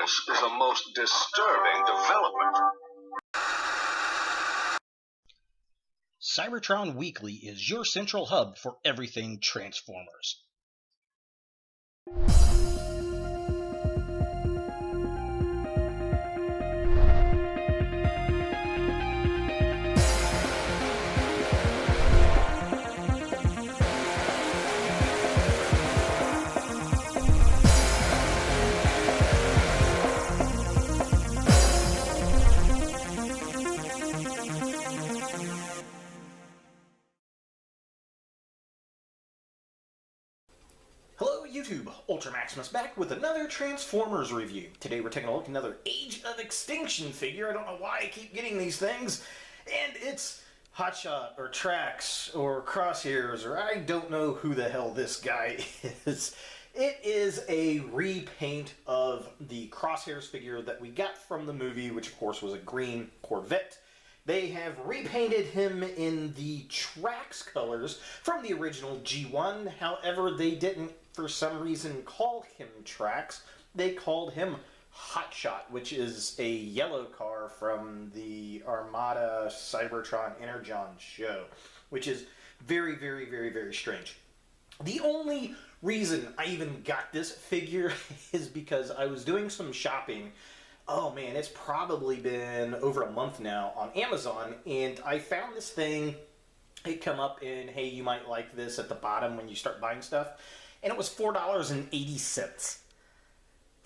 This is a most disturbing development. Cybertron Weekly is your central hub for everything Transformers. Hello YouTube, Ultra Maximus back with another Transformers review. Today we're taking a look at another Age of Extinction figure. I don't know why I keep getting these things. And it's Hot Shot, or Trax, or Crosshairs, or I don't know who the hell this guy is. It is a repaint of the Crosshairs figure that we got from the movie, which of course was a green Corvette. They have repainted him in the Trax colors from the original G1. However, they didn't, for some reason, call him Trax. They called him Hot Shot, which is a yellow car from the Armada Cybertron Energon show, which is very, very, very, very strange. The only reason I even got this figure is because I was doing some shopping. Oh man, it's probably been over a month now on Amazon, and I found this thing. It come up in, hey, you might like this at the bottom when you start buying stuff, and it was $4.80.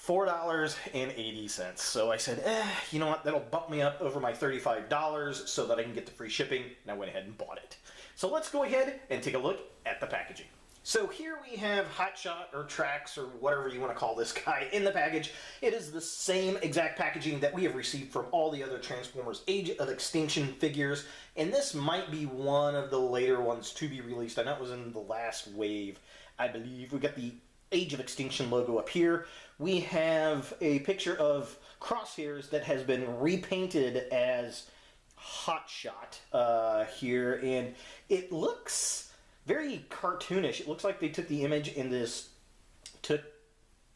$4.80. So I said, you know what, that'll bump me up over my $35 so that I can get the free shipping, and I went ahead and bought it. So let's go ahead and take a look at the packaging. So here we have Hot Shot, or Trax, or whatever you want to call this guy, in the package. It is the same exact packaging that we have received from all the other Transformers Age of Extinction figures, and this might be one of the later ones to be released. I know it was in the last wave, I believe. We got the Age of Extinction logo up here. We have a picture of Crosshairs that has been repainted as Hot Shot here, and it looks very cartoonish. It looks like they took the image in this, took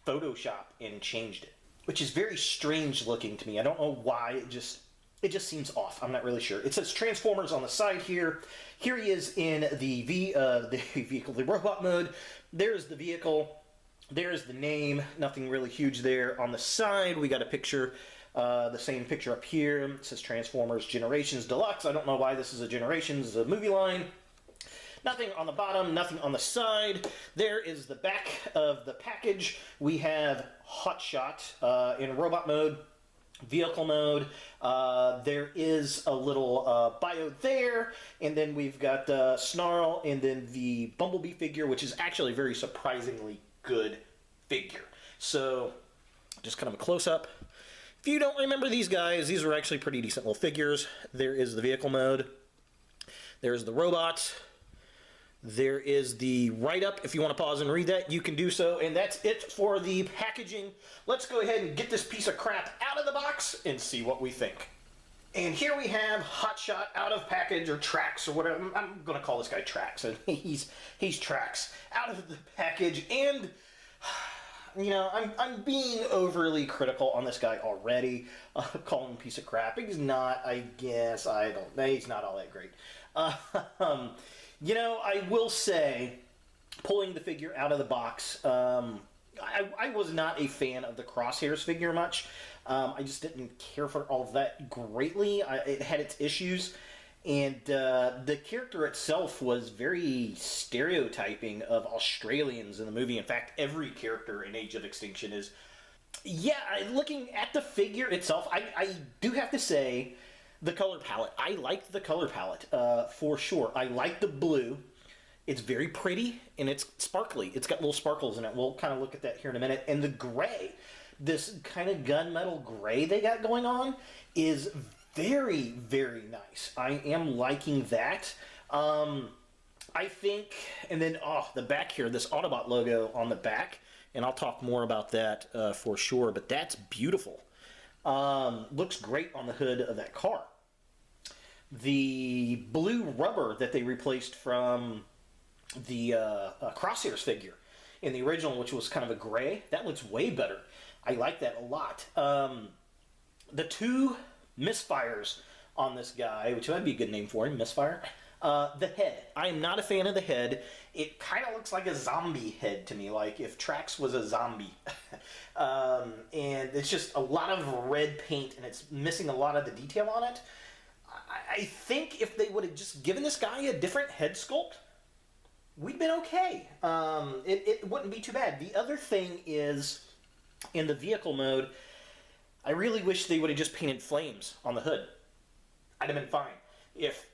Photoshop and changed it, which is very strange looking to me. I don't know why. It just seems off. I'm not really sure. It says Transformers on the side here. Here he is in the robot mode. There's the vehicle. There's the name. Nothing really huge there. On the side, we got a picture. The same picture up here. It says Transformers Generations Deluxe. I don't know why this is a Generations movie line. Nothing on the bottom, nothing on the side. There is the back of the package. We have Hot Shot in robot mode, vehicle mode. There is a little bio there, and then we've got Snarl, and then the Bumblebee figure, which is actually a very surprisingly good figure. So, just kind of a close-up. If you don't remember these guys, these are actually pretty decent little figures. There is the vehicle mode. There's the robots. There is the write-up. If you want to pause and read that, you can do so. And that's it for the packaging. Let's go ahead and get this piece of crap out of the box and see what we think. And here we have Hot Shot out of package, or Trax, or whatever. I'm going to call this guy Trax. And he's Trax out of the package. And, you know, I'm being overly critical on this guy already. Calling him a piece of crap. He's not, I guess. I don't know. He's not all that great. You know, I will say, pulling the figure out of the box, I was not a fan of the Crosshairs figure much. I just didn't care for all that greatly. It had its issues, and the character itself was very stereotyping of Australians in the movie. In fact, every character in Age of Extinction is. Yeah, looking at the figure itself, I do have to say, the color palette. I like the color palette, for sure. I like the blue. It's very pretty, and it's sparkly. It's got little sparkles in it. We'll kind of look at that here in a minute. And the gray, this kind of gunmetal gray they got going on, is very, very nice. I am liking that. I think, and then, the back here, this Autobot logo on the back, and I'll talk more about that for sure, but that's beautiful. Looks great on the hood of that car. The blue rubber that they replaced from the Crosshairs figure in the original, which was kind of a gray, that looks way better. I like that a lot. The two misfires on this guy, which would be a good name for him, misfire. The head. I am not a fan of the head. It kind of looks like a zombie head to me, like if Trax was a zombie. And it's just a lot of red paint, and it's missing a lot of the detail on it. I think if they would have just given this guy a different head sculpt, we'd been okay. It wouldn't be too bad. The other thing is, in the vehicle mode, I really wish they would have just painted flames on the hood. I'd have been fine. If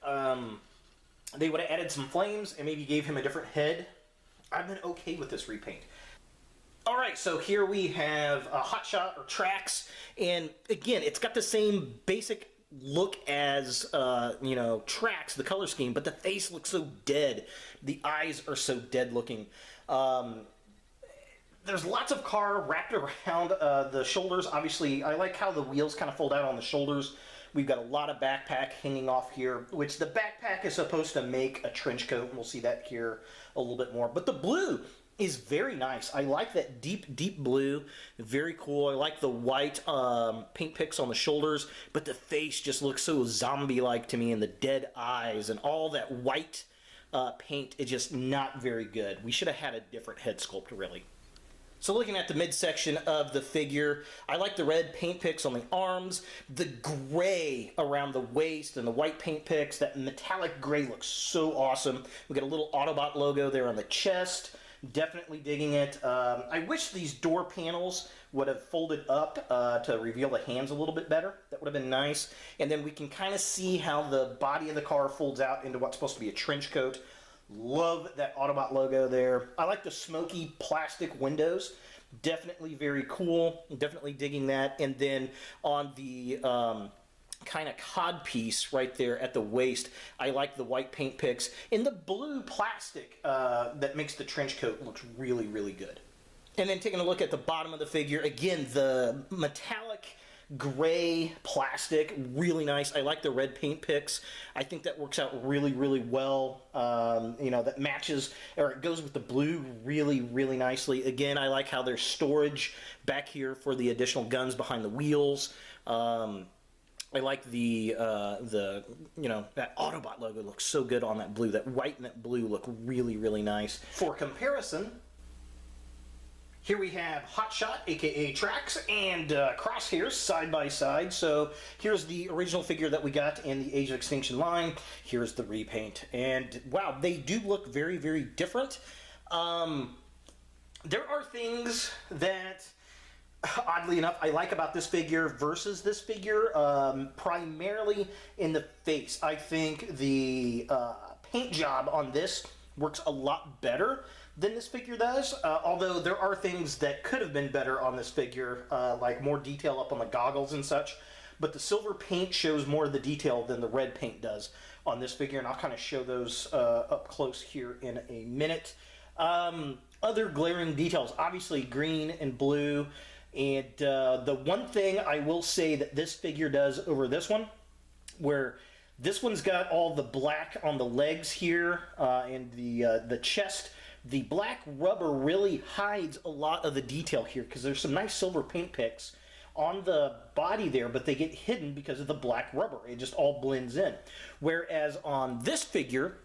they would have added some flames and maybe gave him a different head, I've been okay with this repaint. Alright, so here we have Hot Shot or Trax, and again, it's got the same basic look as, Trax, the color scheme, but the face looks so dead. The eyes are so dead looking. There's lots of car wrapped around the shoulders. Obviously, I like how the wheels kind of fold out on the shoulders. We've got a lot of backpack hanging off here, which the backpack is supposed to make a trench coat, and we'll see that here a little bit more. But the blue is very nice. I like that deep, deep blue. Very cool. I like the white paint picks on the shoulders, but the face just looks so zombie-like to me, and the dead eyes and all that white paint is just not very good. We should have had a different head sculpt, really. So looking at the midsection of the figure, I like the red paint picks on the arms, the gray around the waist, and the white paint picks. That metallic gray looks so awesome. We got a little Autobot logo there on the chest. Definitely digging it. I wish these door panels would have folded up to reveal the hands a little bit better. That would have been nice. And then we can kind of see how the body of the car folds out into what's supposed to be a trench coat. Love that Autobot logo there. I like the smoky plastic windows. Definitely very cool. Definitely digging that. And then on the kind of cod piece right there at the waist, I like the white paint picks. And the blue plastic that makes the trench coat looks really, really good. And then taking a look at the bottom of the figure, again, the metallic gray plastic, really nice. I like the red paint picks. I think that works out really, really well. That matches, or it goes with the blue really, really nicely. Again, I like how there's storage back here for the additional guns behind the wheels. I like that Autobot logo looks so good on that blue. That white and that blue look really, really nice. For comparison, here we have Hot Shot, aka Trax, and Crosshairs side by side. So here's the original figure that we got in the Age of Extinction line. Here's the repaint. And wow, they do look very, very different. There are things that, oddly enough, I like about this figure versus this figure, primarily in the face. I think the paint job on this works a lot better than this figure does, although there are things that could have been better on this figure, like more detail up on the goggles and such, but the silver paint shows more of the detail than the red paint does on this figure, and I'll kind of show those up close here in a minute. Other glaring details, obviously green and blue, and the one thing I will say that this figure does over this one, where this one's got all the black on the legs here and the chest, the black rubber really hides a lot of the detail here because there's some nice silver paint picks on the body there, but they get hidden because of the black rubber. It just all blends in. Whereas on this figure,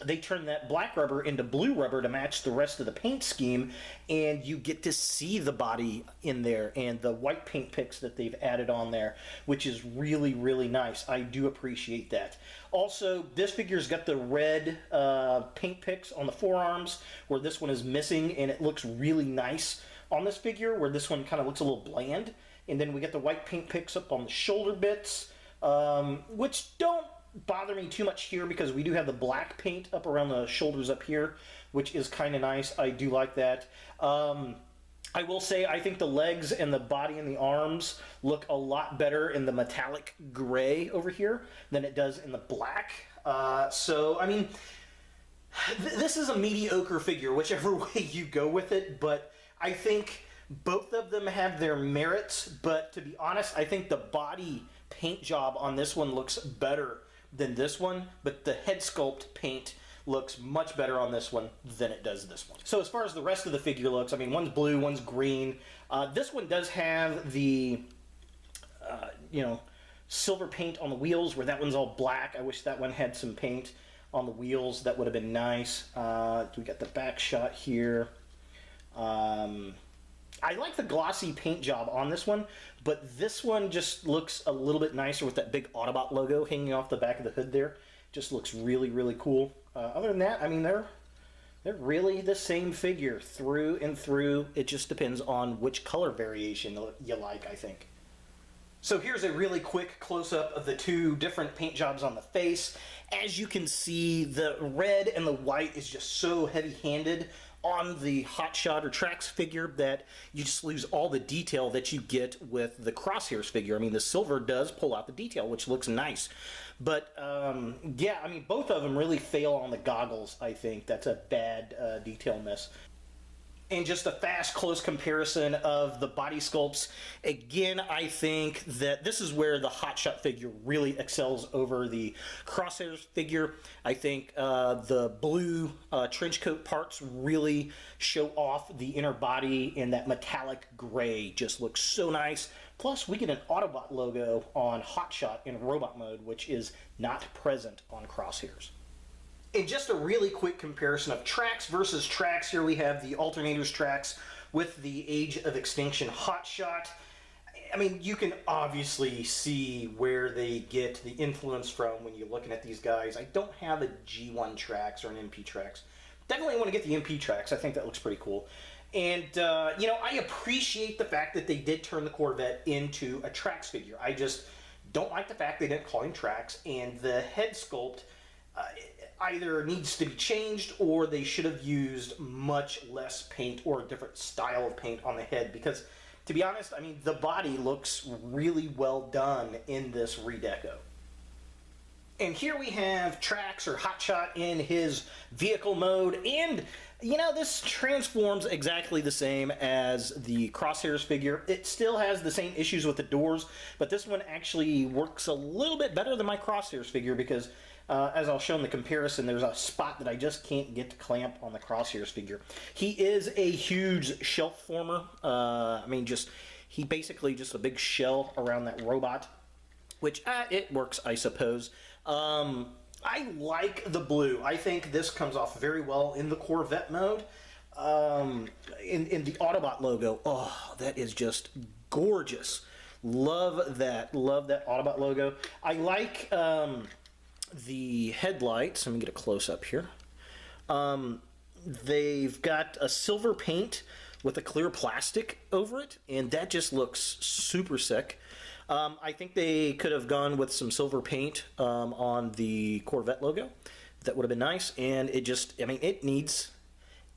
they turn that black rubber into blue rubber to match the rest of the paint scheme, and you get to see the body in there and the white paint picks that they've added on there, which is really, really nice. I do appreciate that. Also, this figure's got the red paint picks on the forearms, where this one is missing, and it looks really nice on this figure, where this one kind of looks a little bland. And then we get the white paint picks up on the shoulder bits, which don't bother me too much here because we do have the black paint up around the shoulders up here, which is kind of nice. I do like that. I will say I think the legs and the body and the arms look a lot better in the metallic gray over here than it does in the black. So, I mean, this is a mediocre figure, whichever way you go with it, but I think both of them have their merits, but to be honest, I think the body paint job on this one looks better than this one, but the head sculpt paint looks much better on this one than it does this one. So as far as the rest of the figure looks, I mean, one's blue, one's green. This one does have the, you know, silver paint on the wheels, where that one's all black. I wish that one had some paint on the wheels. That would have been nice. We got the back shot here. I like the glossy paint job on this one, but this one just looks a little bit nicer with that big Autobot logo hanging off the back of the hood there. Just looks really, really cool. Other than that, I mean, they're really the same figure through and through. It just depends on which color variation you like, I think. So here's a really quick close-up of the two different paint jobs on the face. As you can see, the red and the white is just so heavy-handed on the Hot Shot or Trax figure that you just lose all the detail that you get with the Crosshairs figure. I mean, the silver does pull out the detail, which looks nice. But, yeah, I mean, both of them really fail on the goggles, I think. That's a bad detail miss. And just a fast, close comparison of the body sculpts. Again, I think that this is where the Hot Shot figure really excels over the Crosshairs figure. I think the blue trench coat parts really show off the inner body, and that metallic gray just looks so nice. Plus, we get an Autobot logo on Hot Shot in robot mode, which is not present on Crosshairs. And just a really quick comparison of Trax versus Trax. Here we have the Alternators Trax with the Age of Extinction Hot Shot. I mean, you can obviously see where they get the influence from when you're looking at these guys. I don't have a G1 Trax or an MP Trax. Definitely want to get the MP Trax. I think that looks pretty cool. And, you know, I appreciate the fact that they did turn the Corvette into a Trax figure. I just don't like the fact they didn't call him Trax, and the head sculpt either needs to be changed, or they should have used much less paint or a different style of paint on the head, because to be honest, I mean, the body looks really well done in this redeco. And here we have Trax or Hot Shot in his vehicle mode, and you know, this transforms exactly the same as the Crosshairs figure. It still has the same issues with the doors, but this one actually works a little bit better than my Crosshairs figure, because as I'll show in the comparison, there's a spot that I just can't get to clamp on the Crosshairs figure. He is a huge shelf former. I mean, he basically just a big shell around that robot, which it works, I suppose. I like the blue. I think this comes off very well in the Corvette mode. In the Autobot logo, oh, that is just gorgeous. Love that Autobot logo. I like the headlights. Let me get a close-up here. They've got a silver paint with a clear plastic over it, and that just looks super sick. I think they could have gone with some silver paint on the Corvette logo. That would have been nice, and it just, I mean, it needs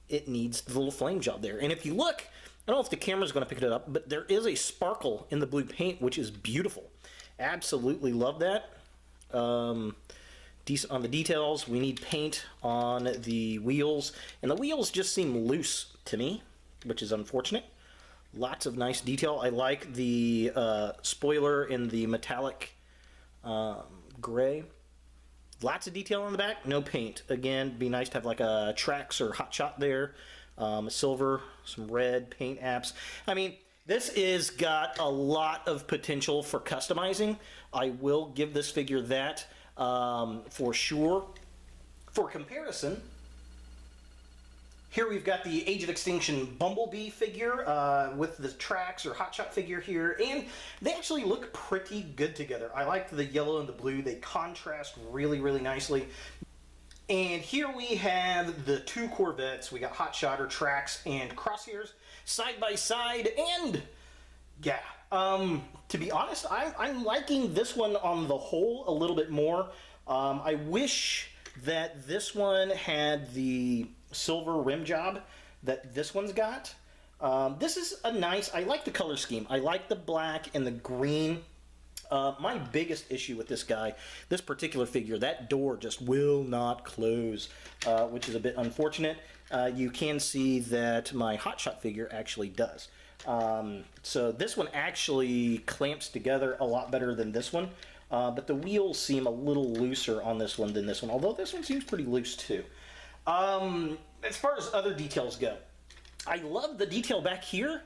the little flame job there. And if you look, I don't know if the camera's going to pick it up, but there is a sparkle in the blue paint, which is beautiful. Absolutely love that. Decent on the details. We need paint on the wheels, and the wheels just seem loose to me, which is unfortunate. Lots of nice detail. I like the spoiler in the metallic gray. Lots of detail on the back, no paint. Again, be nice to have like a Trax or Hot Shot there. Silver, some red paint apps. I mean, this is got a lot of potential for customizing. I will give this figure that for sure. For comparison, here we've got the Age of Extinction Bumblebee figure with the Trax or Hot Shot figure here, and they actually look pretty good together. I like the yellow and the blue. They contrast really, really nicely. And here we have the two Corvettes. We got Hot Shot or Trax and Crosshairs side by side, and yeah, to be honest, I'm liking this one on the whole a little bit more. I wish that this one had the silver rim job that this one's got. This is a nice, I like the color scheme. I like the black and the green. My biggest issue with this guy, this particular figure, that door just will not close, which is a bit unfortunate. You can see that my Hot Shot figure actually does. So this one actually clamps together a lot better than this one. but the wheels seem a little looser on this one than this one, although this one seems pretty loose too. As far as other details go, I love the detail back here,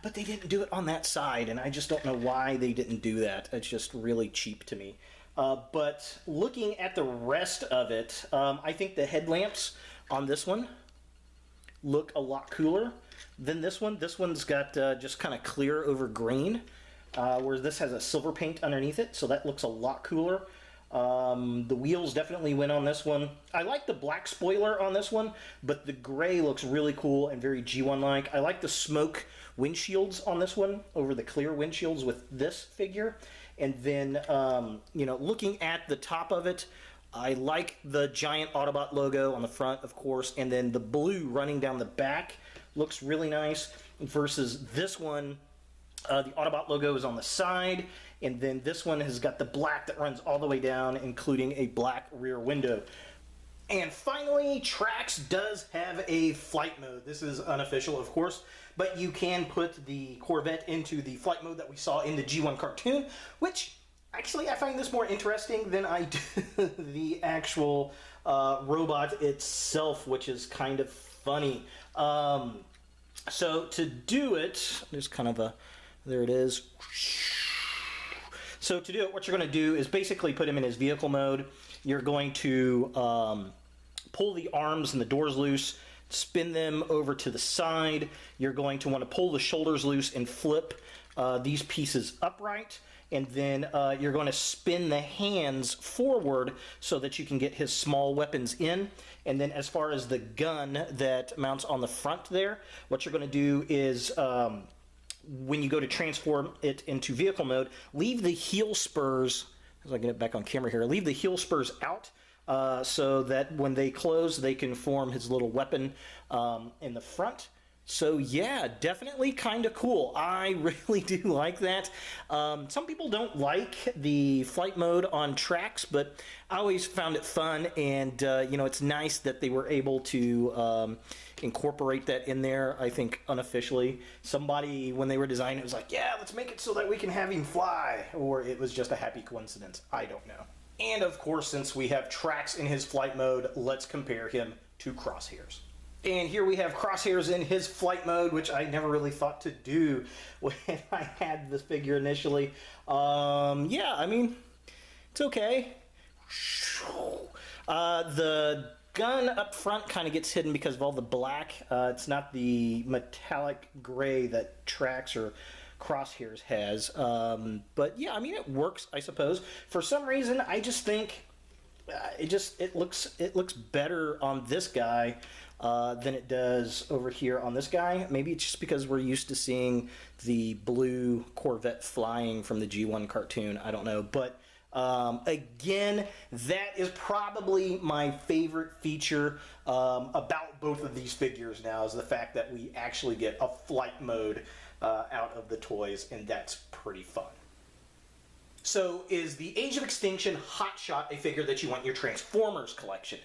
but they didn't do it on that side, and I just don't know why they didn't do that. It's just really cheap to me. But looking at the rest of it, I think the headlamps on this one look a lot cooler than this one. This one's got just kind of clear over green, whereas this has a silver paint underneath it, so that looks a lot cooler. The wheels definitely win on this one. I like the black spoiler on this one, but the gray looks really cool and very G1-like. I like the smoke windshields on this one over the clear windshields with this figure. And then, you know, looking at the top of it, I like the giant Autobot logo on the front, of course, and then the blue running down the back looks really nice versus this one. The Autobot logo is on the side, and then this one has got the black that runs all the way down, including a black rear window. And finally, Trax does have a flight mode. This is unofficial, of course, but you can put the Corvette into the flight mode that we saw in the G1 cartoon, which actually I find this more interesting than I do the actual robot itself, which is kind of funny. So to do it, there's kind of a, there it is. So to do it, what you're going to do is basically put him in his vehicle mode. You're going to pull the arms and the doors loose, spin them over to the side. You're going to want to pull the shoulders loose and flip these pieces upright. And then you're going to spin the hands forward so that you can get his small weapons in. And then as far as the gun that mounts on the front there, what you're going to do is when you go to transform it into vehicle mode, leave the heel spurs, as I get it back on camera here, leave the heel spurs out so that when they close, they can form his little weapon in the front. So yeah, definitely kind of cool. I really do like that. Some people don't like the flight mode on Trax, but I always found it fun, and you know, it's nice that they were able to incorporate that in there. I think unofficially, somebody when they were designing it was like, yeah, let's make it so that we can have him fly, or it was just a happy coincidence. I don't know. And of course, since we have Trax in his flight mode, let's compare him to Crosshairs. And here we have Crosshairs in his flight mode, which I never really thought to do when I had this figure initially. Yeah, I mean, it's okay. The gun up front kind of gets hidden because of all the black. It's not the metallic gray that Trax or Crosshairs has. But yeah, I mean, it works, I suppose. For some reason, I just think it looks better on this guy than it does over here on this guy. Maybe it's just because we're used to seeing the blue Corvette flying from the G1 cartoon. I don't know. But again, that is probably my favorite feature about both of these figures now, is the fact that we actually get a flight mode out of the toys, and that's pretty fun. So, is the Age of Extinction Hot Shot a figure that you want in your Transformers collection?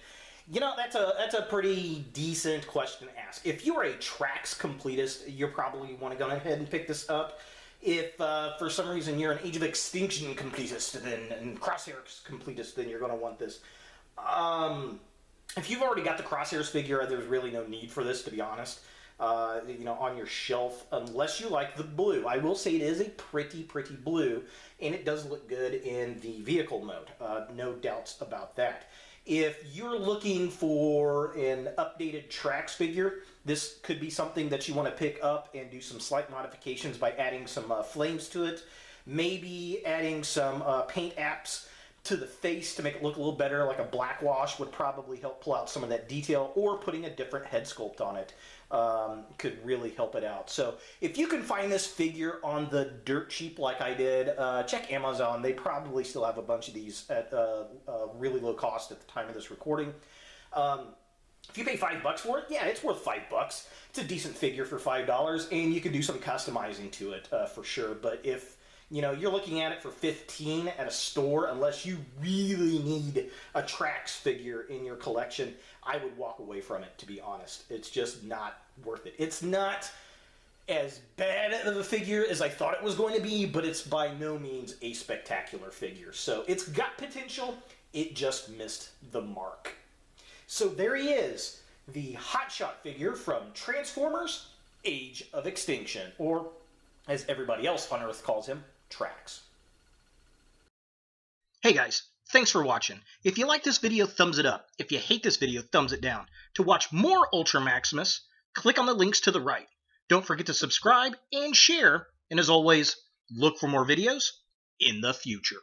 You know, that's a pretty decent question to ask. If you are a Trax completist, you probably want to go ahead and pick this up. If for some reason you're an Age of Extinction completist and Crosshairs completist, then you're going to want this. If you've already got the Crosshairs figure, there's really no need for this, to be honest. You know, on your shelf, unless you like the blue. I will say it is a pretty blue, and it does look good in the vehicle mode. No doubts about that. If you're looking for an updated Trax figure, this could be something that you want to pick up and do some slight modifications by adding some flames to it. Maybe adding some paint apps to the face to make it look a little better, like a black wash would probably help pull out some of that detail, or putting a different head sculpt on it could really help it out. So if you can find this figure on the dirt cheap like I did, check Amazon. They probably still have a bunch of these at really low cost at the time of this recording. If you pay $5 for it, yeah, it's worth $5. It's a decent figure for $5, and you can do some customizing to it for sure. But if you know, you're looking at it for $15 at a store, unless you really need a Trax figure in your collection, I would walk away from it, to be honest. It's just not worth it. It's not as bad of a figure as I thought it was going to be, but it's by no means a spectacular figure. So it's got potential, it just missed the mark. So there he is, the Hot Shot figure from Transformers Age of Extinction, or as everybody else on Earth calls him, Trax. Hey guys, thanks for watching. If you like this video, thumbs it up. If you hate this video, thumbs it down. To watch more Ultra Maximus, click on the links to the right. Don't forget to subscribe and share, and as always, look for more videos in the future.